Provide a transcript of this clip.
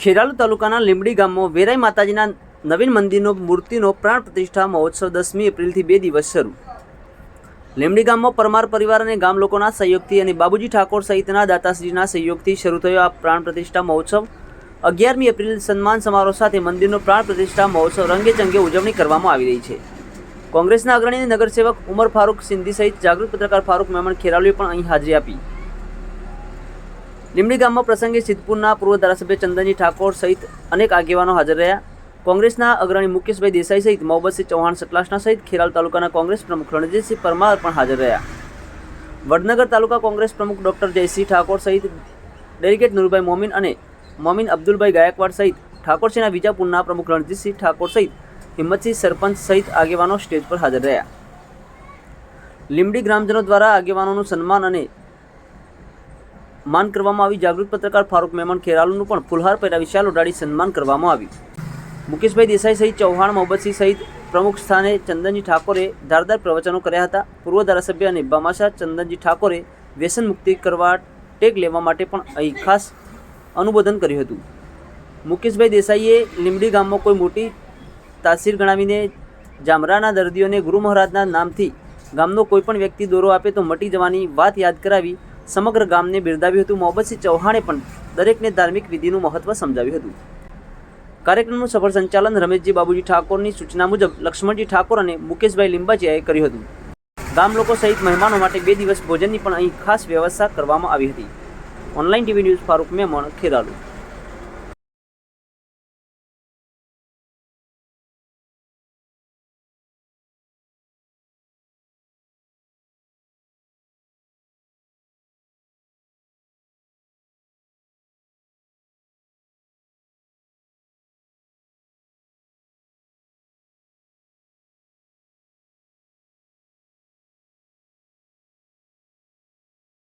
ખેરાલુ તાલુકાના લીંબડી ગામમાં વેરાઈ માતાજીના નવીન મંદિરનો મૂર્તિનો પ્રાણ પ્રતિષ્ઠા મહોત્સવ 10મી એપ્રિલથી 2 દિવસ શરૂ. લીંબડી ગામમાં પરમાર પરિવાર અને ગામ લોકોના સહયોગથી અને બાબુજી ઠાકોર સહિતના દાતાશ્રીના સહયોગથી શરૂ થયો આ પ્રાણ પ્રતિષ્ઠા મહોત્સવ 11મી એપ્રિલ સન્માન સમારોહ સાથે મંદિરનો પ્રાણ પ્રતિષ્ઠા મહોત્સવ રંગેચંગે ઉજવણી કરવામાં આવી રહી છે. કોંગ્રેસના અગ્રણી નગરસેવક ઉમર ફારૂક સિંધી સહિત જાગૃત પત્રકાર ફારૂક મેમણ ખેરાલુએ પણ અહીં હાજરી આપી. લીંબડી ગામમાં પ્રસંગે સિદ્ધપુરના પૂર્વ ધારાસભ્ય ચંદનજી ઠાકોર સહિત અનેક આગેવાનો હાજર રહ્યા. કોંગ્રેસના અગ્રણી મુકેશભાઈ દેસાઈ સહિત મોહબ્બતસિંહ ચૌહાણ સતલાસના સહિત ખેરાલુ તાલુકાના કોંગ્રેસ પ્રમુખ રણજીતસિંહ પરમાર પણ હાજર રહ્યા. વડનગર તાલુકા કોંગ્રેસ પ્રમુખ ડોક્ટર જયસિંહ ઠાકોર સહિત ડેલિગેટ નુરભાઈ મોમીન અને મોમીન અબ્દુલભાઈ ગાયકવાડ સહિત ઠાકોરસિંહના વિજાપુરના પ્રમુખ રણજીતસિંહ ઠાકોર સહિત હિંમતસિંહ સરપંચ સહિત આગેવાનો સ્ટેજ પર હાજર રહ્યા. લીંબડી ગ્રામજનો દ્વારા આગેવાનોનું સન્માન અને માન કરવામાં આવી. જાગૃત પત્રકાર ફારૂક મેમણ ખેરાલુનું પણ ફુલહાર પહેરાવી શાલ ઉડાડી સન્માન કરવામાં આવ્યું. મુકેશભાઈ દેસાઈ સહિત ચૌહાણ મોહબ્બતસિંહ સહિત પ્રમુખ સ્થાને ચંદનજી ઠાકોરે ધારદાર પ્રવચનો કર્યા હતા. પૂર્વ ધારાસભ્ય અને બામાશા ચંદનજી ઠાકોરે વ્યસન મુક્તિ કરવા ટેગ લેવા માટે પણ અહીં ખાસ અનુબોધન કર્યું હતું. મુકેશભાઈ દેસાઈએ લીંબડી ગામમાં કોઈ મોટી તાસીર ગણાવીને જામરાના દર્દીઓને ગુરુ મહારાજના નામથી ગામનો કોઈ પણ વ્યક્તિ દોરો આપે તો મટી જવાની વાત યાદ કરાવી સમગ્ર ગામને બિરદાવ્યું હતું. મોહબ્બતસિંહ ચૌહાણે પણ દરેકને ધાર્મિક વિધિનું મહત્વ સમજાવ્યું હતું. કાર્યક્રમનું સફળ સંચાલન રમેશજી બાબુજી ઠાકોરની સૂચના મુજબ લક્ષ્મણજી ઠાકોર અને મુકેશભાઈ લીંબાજીયાએ કર્યું હતું. ગામ લોકો સહિત મહેમાનો માટે 2 દિવસ ભોજનની પણ અહીં ખાસ વ્યવસ્થા કરવામાં આવી હતી. Online TV news Farooq Memon Kheralu.